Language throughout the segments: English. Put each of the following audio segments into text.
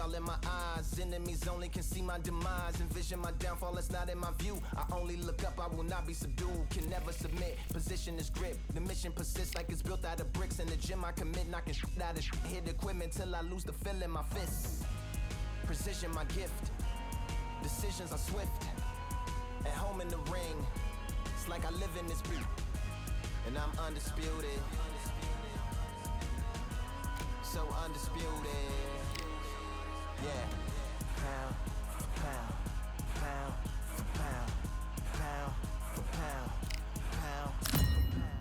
all in my eyes. Enemies only can see my demise. Envision my downfall, it's not in my view. I only look up, I will not be subdued. Can never submit, position is grip. The mission persists like it's built out of bricks. In the gym I commit, knocking shit out of shit. Hit equipment till I lose the feel in my fists. Precision my gift. Decisions are swift. At home in the ring, it's like I live in this beat. And I'm undisputed. So undisputed. Yeah. Pound for pound, pound for pound, pound for pound, pound for pound.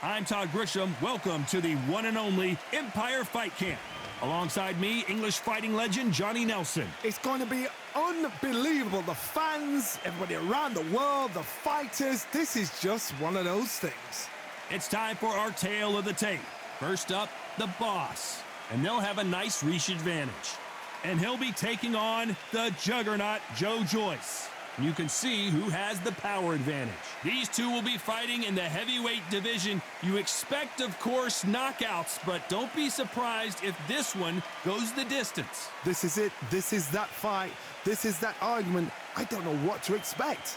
I'm Todd Grisham. Welcome to the one and only Empire Fight Camp. Alongside me, English fighting legend Johnny Nelson. It's going to be unbelievable. The fans, everybody around the world, the fighters. This is just one of those things. It's time for our tale of the tape. First up, the Boss. And they'll have a nice reach advantage. And he'll be taking on the juggernaut, Joe Joyce. And you can see who has the power advantage. These two will be fighting in the heavyweight division. You expect, of course, knockouts, but don't be surprised if this one goes the distance. This is it. This is that fight. This is that argument. I don't know what to expect.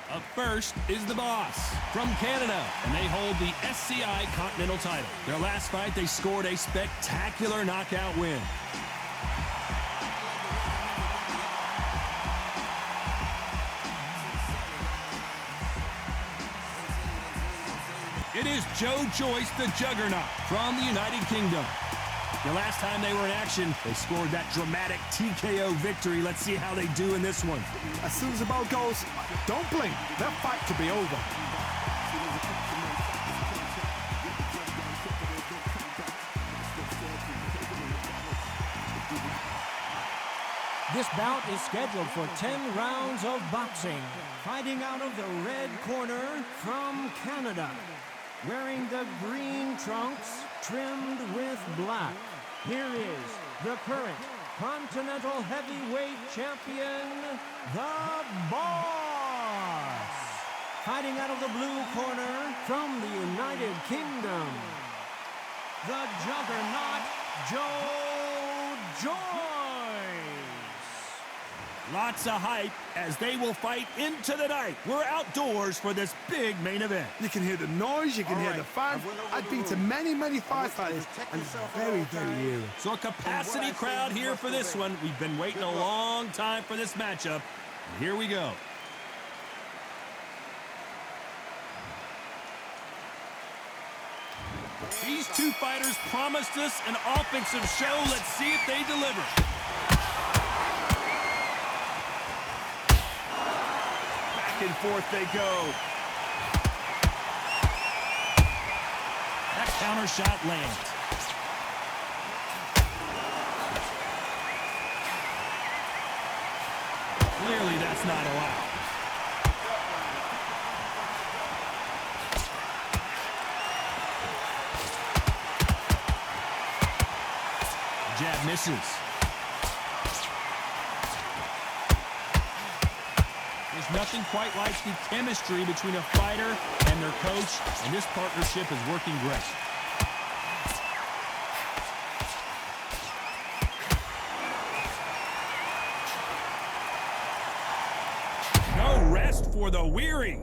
Up first is the Boss from Canada, and they hold the SCI Continental title. Their last fight, they scored a spectacular knockout win. It is Joe Joyce, the juggernaut, from the United Kingdom. The last time they were in action, they scored that dramatic TKO victory. Let's see how they do in this one. As soon as the ball goes, don't blink. That fight could be over. This bout is scheduled for 10 rounds of boxing. Fighting out of the red corner from Canada, wearing the green trunks trimmed with black. Here is the current Continental Heavyweight Champion, the Boss. Fighting out of the blue corner from the United Kingdom, the juggernaut, Joe Joyce. Lots of hype as they will fight into the night. We're outdoors for this big main event. You can hear the noise, you can hear the fans. I've been to many, many fights like this, and it's very, very eerie. So a capacity crowd here for this one. We've been waiting a long time for this matchup. And here we go. These two fighters promised us an offensive show. Let's see if they deliver. Back and forth they go. That counter shot lands. Clearly that's not allowed. Jab misses. There's nothing quite like the chemistry between a fighter and their coach, and this partnership is working great. No rest for the weary.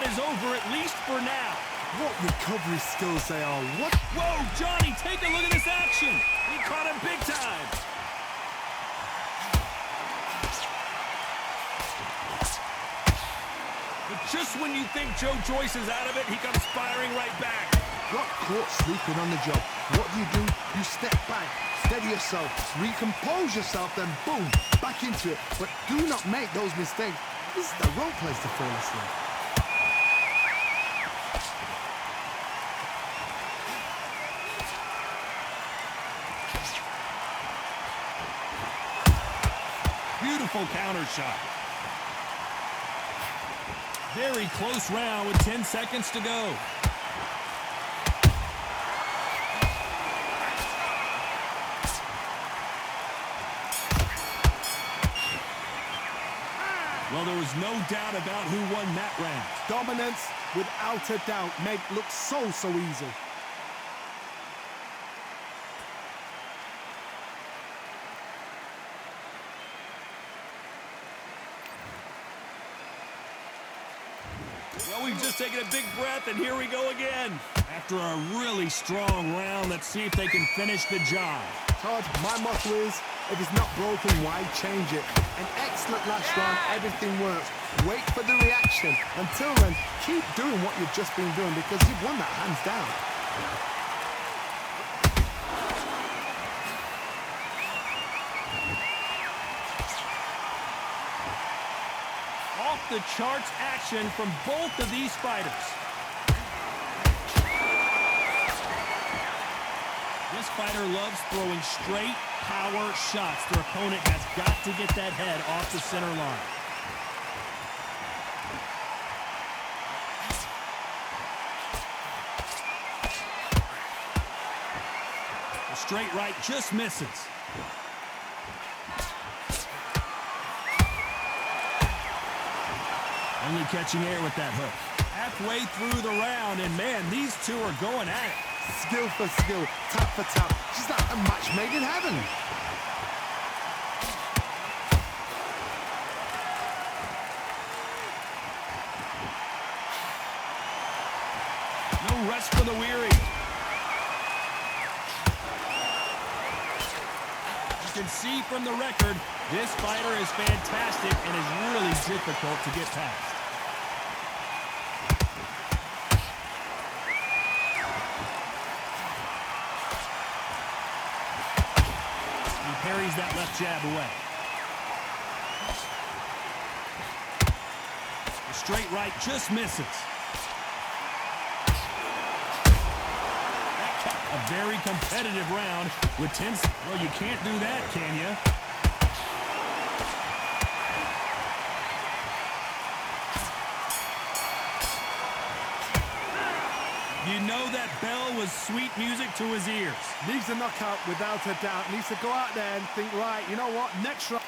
Is over, at least for now. What recovery skills they are. What? Whoa, Johnny, take a look at this action. He caught him big time. But just when you think Joe Joyce is out of it, he comes firing right back. Got caught sleeping on the job. What do? You step back, steady yourself, recompose yourself, then boom, back into it. But do not make those mistakes. This is the wrong place to fall asleep. Beautiful counter shot. Very close round with 10 seconds to go. Well, there was no doubt about who won that round. Dominance, without a doubt, made it look so easy. Well, we've just taken a big breath, and here we go again. After a really strong round, let's see if they can finish the job. Todd, my motto is, if it's not broken, why change it? An excellent last round, everything works. Wait for the reaction. Until then, keep doing what you've just been doing because you've won that hands down. Off the charts action from both of these fighters. This fighter loves throwing straight power shots. Their opponent has got to get that head off the center line. The straight right just misses. Only catching air with that hook. Halfway through the round, and man, these two are going at it. Skill for skill, tap for tap. Just like a match made in heaven. No rest for the weary. You can see from the record, this fighter is fantastic and is really difficult to get past. Parries that left jab away. The straight right just misses. A very competitive round with 10. Well, you can't do that, can you? You know that bell was sweet music to his ears. Needs a knockout without a doubt. Needs to go out there and think, right, you know what, next round.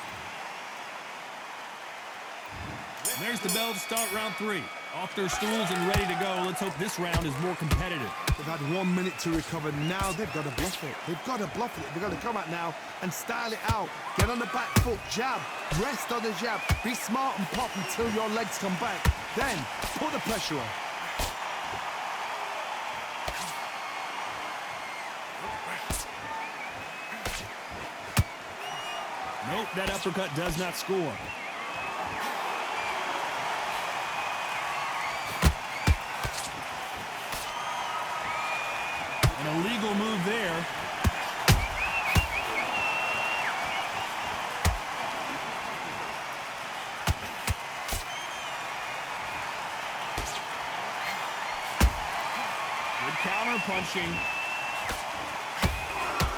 There's the bell to start round 3. Off their stools and ready to go. Let's hope this round is more competitive. They've had 1 minute to recover. Now they've got to bluff it. They've got to bluff it. They've got to come out now and style it out. Get on the back foot, jab, rest on the jab. Be smart and pop until your legs come back. Then put the pressure on. Nope, that uppercut does not score. An illegal move there. Good counter punching.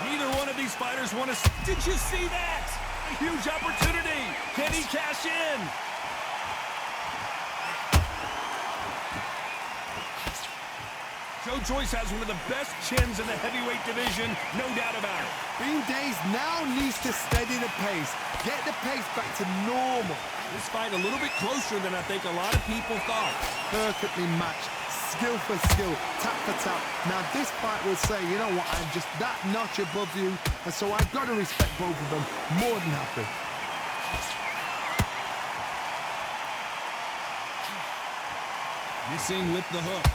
Neither one of these fighters want to... Did you see that? A huge opportunity. Can he cash in? Joe Joyce has one of the best chins in the heavyweight division, no doubt about it. Bean Days now needs to steady the pace. Get the pace back to normal. This fight a little bit closer than I think a lot of people thought. Perfectly matched. Skill for skill, tap for tap. Now this fight will say, you know what, I'm just that notch above you, and so I've got to respect both of them. More than happy. Missing with the hook.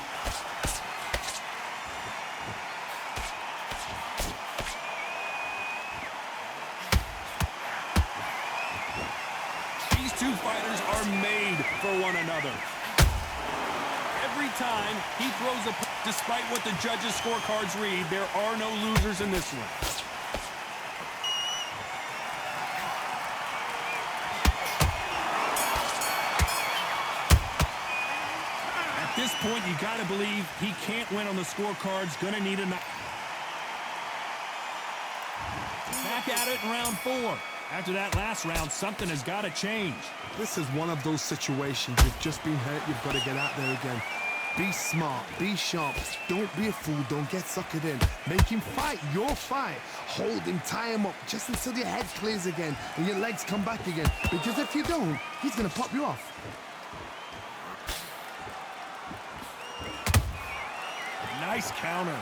These two fighters are made for one another. Every time he throws a... Despite what the judges' scorecards read, there are no losers in this one. At this point, you got to believe he can't win on the scorecards. Gonna need a knock. Back at it in round 4. After that last round, something has got to change. This is one of those situations. You've just been hurt. You've got to get out there again. Be smart. Be sharp. Don't be a fool. Don't get suckered in. Make him fight your fight. Hold him. Tie him up just until your head clears again and your legs come back again. Because if you don't, he's going to pop you off. Nice counter.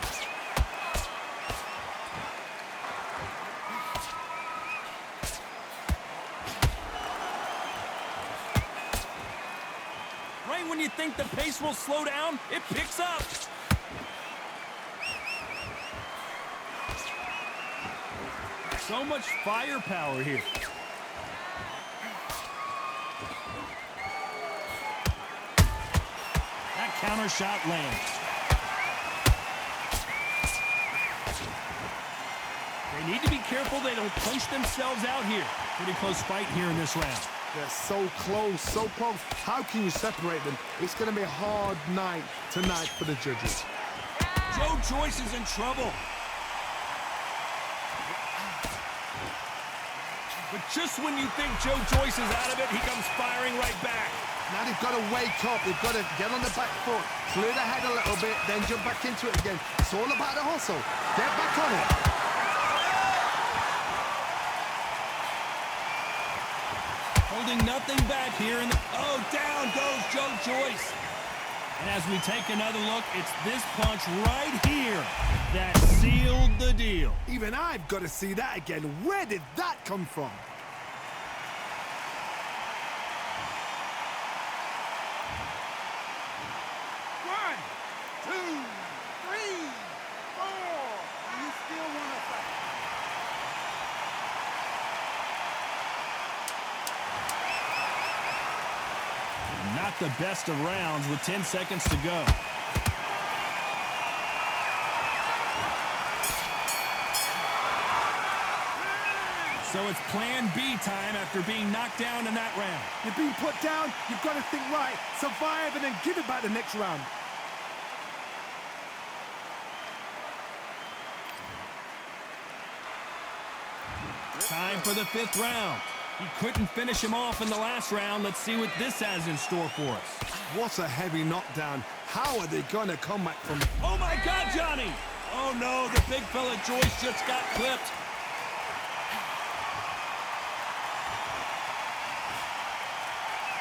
Right when you think the pace will slow down, it picks up. So much firepower here. That counter shot lands. They need to be careful they don't punch themselves out here. Pretty close fight here in this round. They're so close, so close. How can you separate them? It's going to be a hard night tonight for the judges. Joe Joyce is in trouble. But just when you think Joe Joyce is out of it, he comes firing right back. Now they've got to wake up. They've got to get on the back foot, clear the head a little bit, then jump back into it again. It's all about the hustle. Get back on it. Holding nothing back here. Oh, down goes Joe Joyce. And as we take another look, it's this punch right here that sealed the deal. Even I've got to see that again. Where did that come from? One, two, three, four. You still want to fight? Not the best of rounds with 10 seconds to go. So it's plan B time after being knocked down in that round. You've been put down. You've got to think right. Survive and then give it back the next round. Time for the 5th round. He couldn't finish him off in the last round. Let's see what this has in store for us. What a heavy knockdown. How are they going to come back from... Oh, my God, Johnny! Oh, no, the big fella Joyce just got clipped.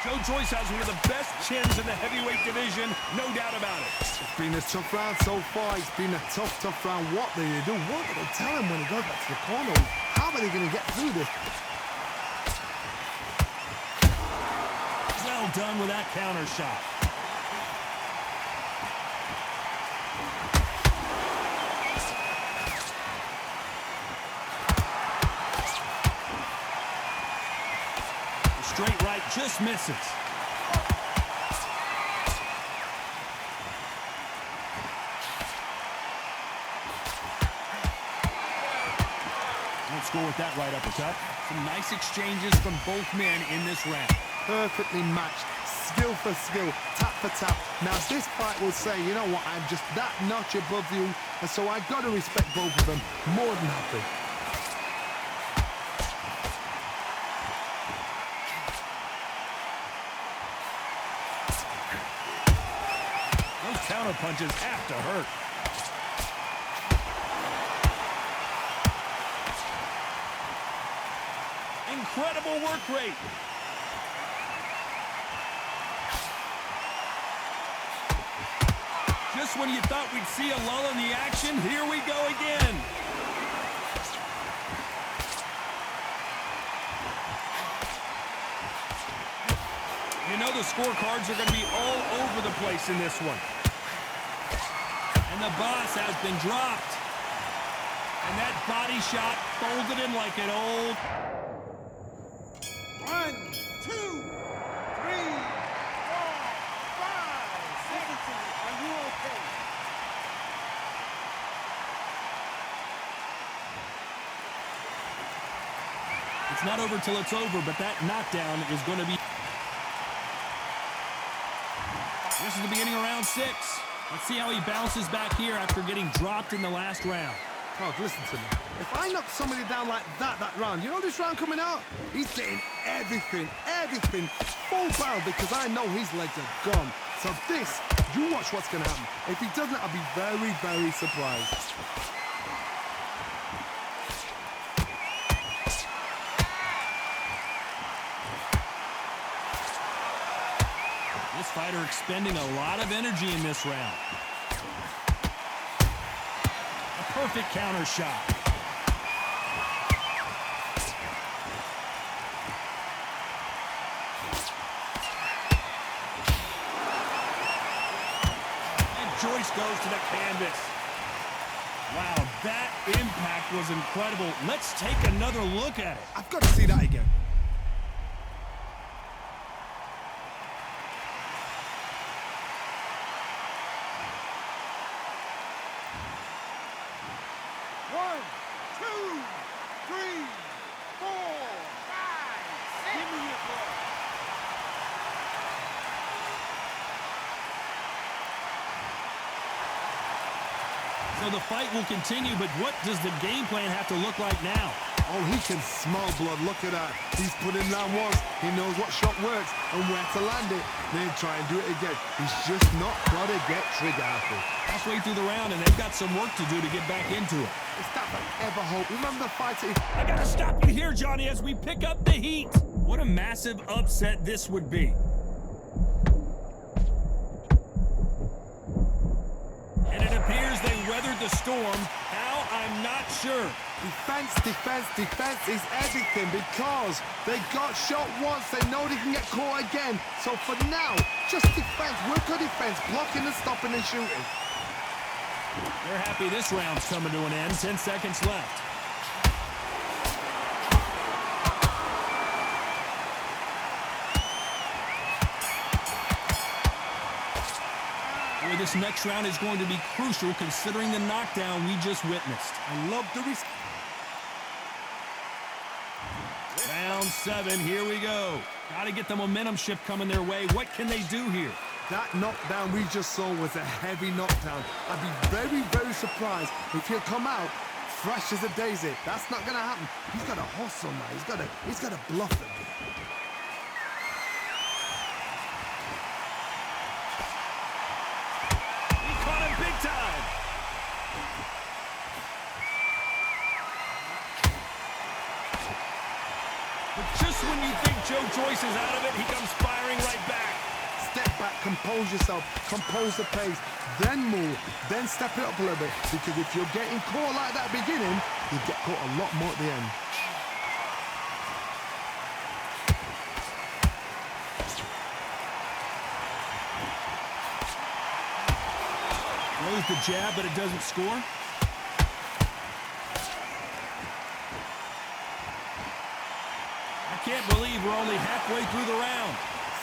Joe Joyce has one of the best chins in the heavyweight division, no doubt about it. It's been a tough round so far. It's been a tough round. What do they do? What do they tell him when he goes back to the corner? How are they going to get through this? Well done with that counter shot. Straight right just misses. Let's go with that right uppercut. Some nice exchanges from both men in this round. Perfectly matched. Skill for skill. Tap for tap. Now this fight will say, you know what, I'm just that notch above you, and so I've got to respect both of them more than happy. Counter punches have to hurt. Incredible work rate. Just when you thought we'd see a lull in the action, here we go again. You know the scorecards are going to be all over the place in this one. And the boss has been dropped. And that body shot folded him like an old... 1, 2, 3, 4, 5, 17. Are you okay? It's not over till it's over, but that knockdown is going to be... This is the beginning of round 6. Let's see how he bounces back here after getting dropped in the last round. Oh, listen to me. If I knock somebody down like that round, you know this round coming out? He's getting everything, full barrel, because I know his legs are gone. So this, you watch what's going to happen. If he doesn't, I'll be very, very surprised. This fighter expending a lot of energy in this round. A perfect counter shot. And Joyce goes to the canvas. Wow, that impact was incredible. Let's take another look at it. I've got to see that again. One, two, three, four, five, six. Give me your ball. So the fight will continue, but what does the game plan have to look like now? Oh, he can smell blood. Look at that. He's put in that once. He knows what shot works and where to land it. Then try and do it again. He's just not got to get trigger happy. Halfway through the round, and they've got some work to do to get back into it. Is that ever hope? Remember the fight? I gotta stop you here, Johnny, as we pick up the heat. What a massive upset this would be. And it appears they weathered the storm. How? I'm not sure. Defense is everything, because they got shot once. They know they can get caught again. So for now, just defense. Work on defense. Blocking and stopping and shooting. They're happy this round's coming to an end. 10 seconds left. Boy, this next round is going to be crucial considering the knockdown we just witnessed. I love the risk. Round 7, here we go. Got to get the momentum shift coming their way. What can they do here? That knockdown we just saw was a heavy knockdown. I'd be very, very surprised if he'll come out fresh as a daisy. That's not going to happen. He's got to hustle now. He's got to bluff it. He caught him big time. But just when you think Joe Joyce is out of it, he comes firing right back. Step back, compose yourself, compose the pace, then move, then step it up a little bit. Because if you're getting caught like that beginning, you get caught a lot more at the end. Throws the jab, but it doesn't score. I can't believe we're only halfway through the round.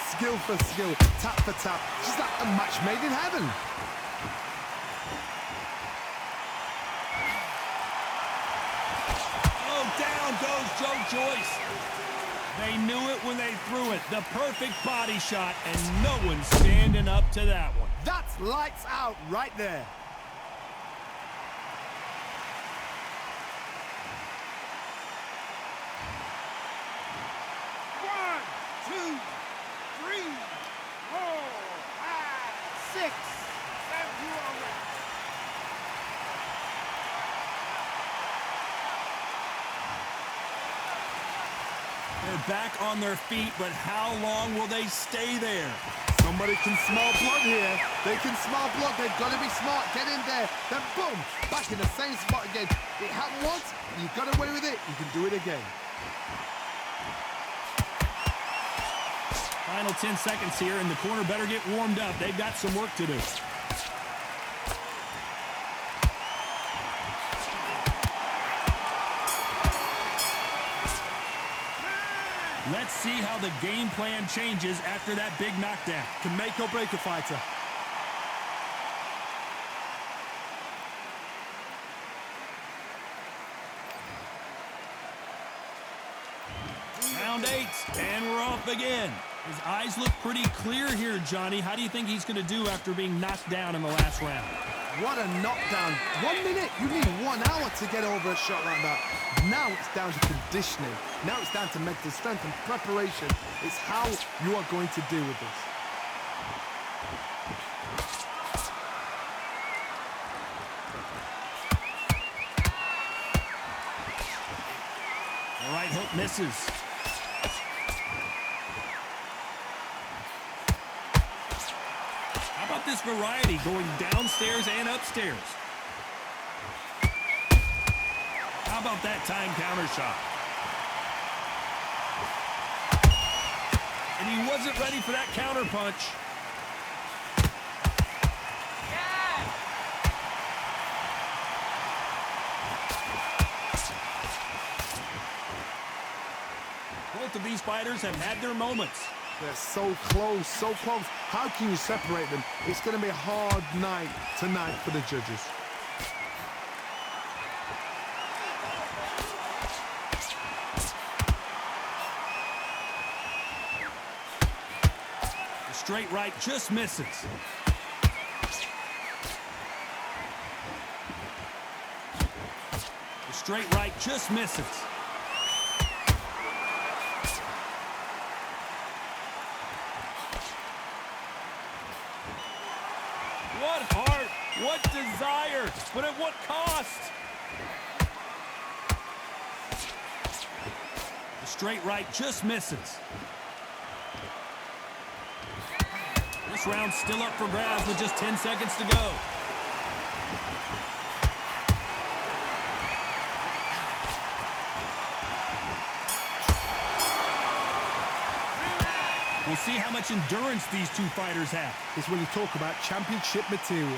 Skill for skill, tap for tap, just like a match made in heaven. Oh, down goes Joe Joyce. They knew it when they threw it. The perfect body shot, and no one's standing up to that one. That's lights out right there. One, two, three, four, five, six. Seven, you all right. They're back on their feet, but how long will they stay there? Somebody can smell blood here. They can smell blood. They've got to be smart. Get in there. Then boom, back in the same spot again. It happened once. You got away with it. You can do it again. Final 10 seconds here, and the corner better get warmed up. They've got some work to do. Let's see how the game plan changes after that big knockdown. Can make or break a fighter. Round 8, and we're off again. His eyes look pretty clear here, Johnny. How do you think he's going to do after being knocked down in the last round? What a knockdown. 1 minute, you need 1 hour to get over a shot like that. Now it's down to conditioning. Now it's down to mental strength and preparation. It's how you are going to deal with this. The right hook misses. How about this variety going downstairs and upstairs? How about that time counter shot? And he wasn't ready for that counter punch. Both of these fighters have had their moments. They're so close, so close. How can you separate them? It's going to be a hard night tonight for the judges. The straight right just misses. The straight right just misses. What heart, what desire, but at what cost? The straight right just misses. This round's still up for grabs with just 10 seconds to go. We'll see how much endurance these two fighters have. It's when you talk about championship material.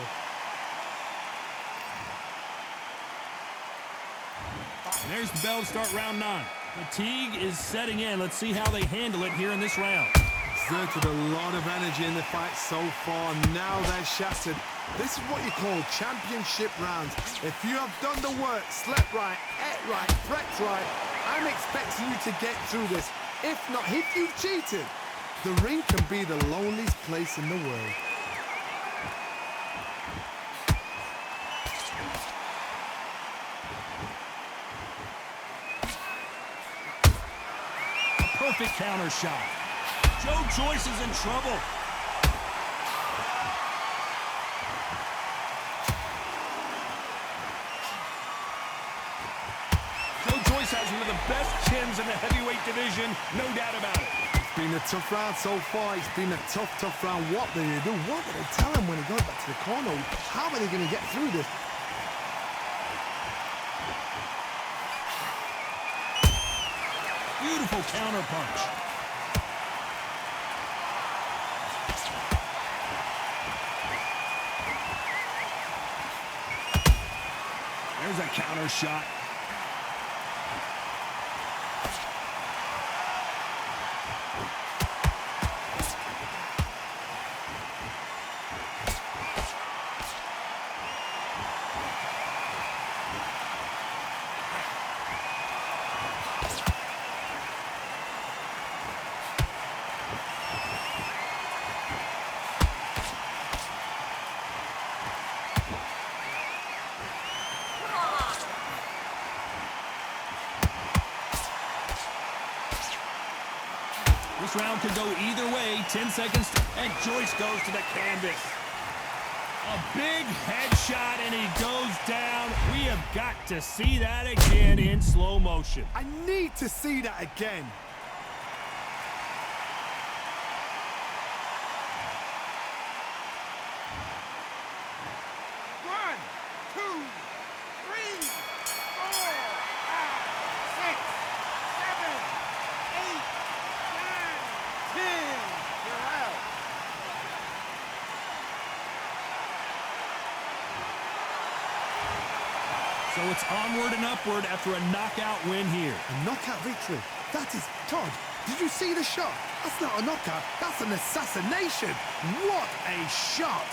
And there's the bell to start round 9. Fatigue is setting in. Let's see how they handle it here in this round. Exerted a lot of energy in the fight so far. Now they're shattered. This is what you call championship rounds. If you have done the work, slept right, ate right, prepped right, I'm expecting you to get through this. If not, if you've cheated, the ring can be the loneliest place in the world. Perfect counter shot. Joe Joyce is in trouble. Joe Joyce has one of the best chins in the heavyweight division, no doubt about it. It's been a tough round so far. It's been a tough round. What do they do? What do they tell him when he goes back to the corner? How are they going to get through this? Beautiful counter punch. There's a counter shot. This round could go either way. 10 seconds, and Joyce goes to the canvas. A big headshot, and he goes down. We have got to see that again in slow motion. I need to see that again. One, two, three, 4, 5, 6, 7, 8, 9, 10. You're out. So it's onward and upward after a knockout win here. A knockout victory. That is, Todd, did you see the shot? That's not a knockout. That's an assassination. What a shot.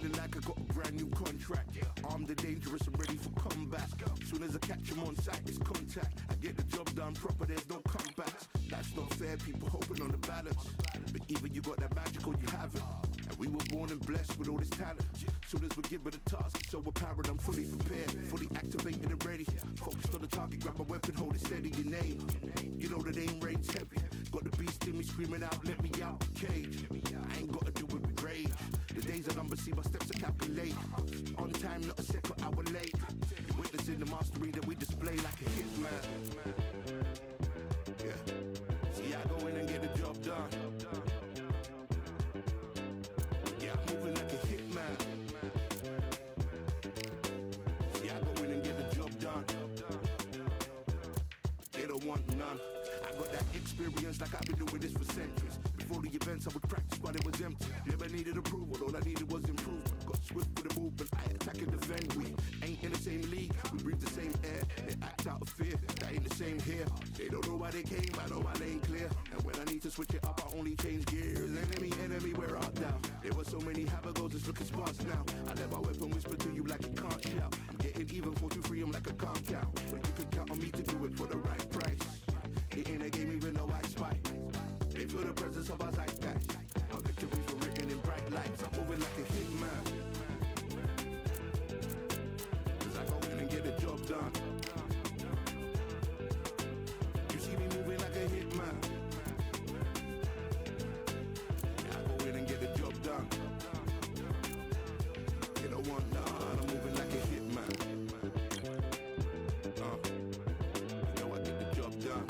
feeling like I got a brand new contract. Armed and dangerous and ready for combat. Soon as I catch him on sight, it's contact. I get the job done proper, there's no comebacks. That's not fair, people hoping on the balance. But either you got that magic or you haven't. And we were born and blessed with all this talent. Soon as we're given the task, it's so apparent I'm fully prepared, fully activated and ready. Focused on the target, grab my weapon, hold it steady, your name. You know that aim rain's heavy. Got the beast in me screaming out, let me out the cage. I ain't gotta do it with rage. The days are numbered, see my steps are calculate. On time, not a second hour late. Witnessing the mastery that we display like a hitman. Yeah. See, I go in and get the job done. Yeah, I'm moving like a hitman. See, I go in and get the job done. They don't want none. I got that experience like I've been doing this for centuries. Before the events I would practice but it was empty. Never needed approval, all I needed was improvement. Got swift with the movement, I attack and defend. We ain't in the same league, we breathe the same air. They act out of fear, that ain't the same here. They don't know why they came, I know my lane clear. And when I need to switch it up, I only change gears. Enemy, where art thou? There were so many habagos, it's looking sparse now. I let my weapon whisper to you like a can't shout. I'm getting even, 4-2-3, I'm like a calm count. But you can count on me to do it for the right price. It ain't a game even though I spite. They feel the presence of our zeitgeist. Our victories were written in bright lights. I'm moving like a hitman. Cause I go in and get the job done. You see me moving like a hitman. Yeah, I go in and get the job done. They don't want none. I'm moving like a hitman. You know I get the job done.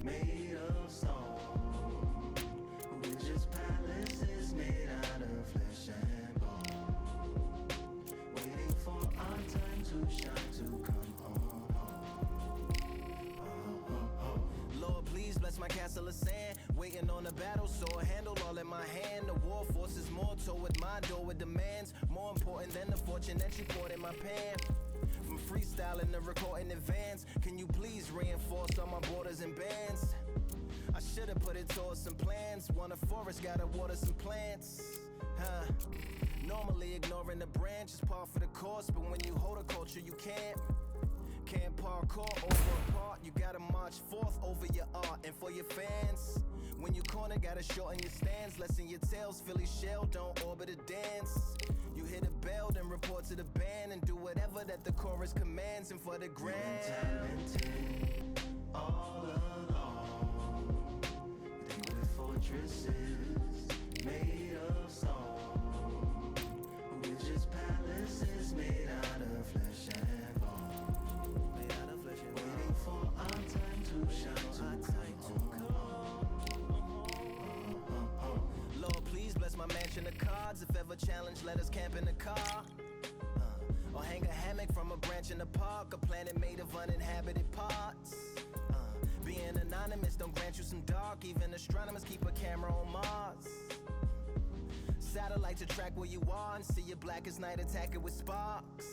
Made of stone, we're just palaces made out of flesh and bone, waiting for our time to shine to come home. Lord, please bless my castle of sand, waiting on the battle sword, handle all in my hand. The war force is mortal with my door with demands, more important than the fortune that you poured in my pan. From freestyling to recording in advance, can you please reinforce all my borders and bands? I should've put it towards some plans. Want a forest, gotta water some plants. Normally ignoring the branch is par for the course, but when you hold a culture you can't parkour over a part. You gotta march forth over your art and for your fans. When you corner, gotta shorten your stance. Lessen your tails, Philly shell, don't orbit a dance. You hit a bell, then report to the band and do whatever that the chorus commands. And for the grand, talented all along. Think with fortresses made of stone. We're just palaces made out of flesh and bone. Made out of flesh and bone. Waiting for our time to shine. Lord, please bless my mansion of cards. If ever challenged, let us camp in the car. Or hang a hammock from a branch in the park. A planet made of uninhabited parts. Being anonymous don't grant you some dark. Even astronomers keep a camera on Mars. Satellite to track where you are and see your black as night, attack it with sparks.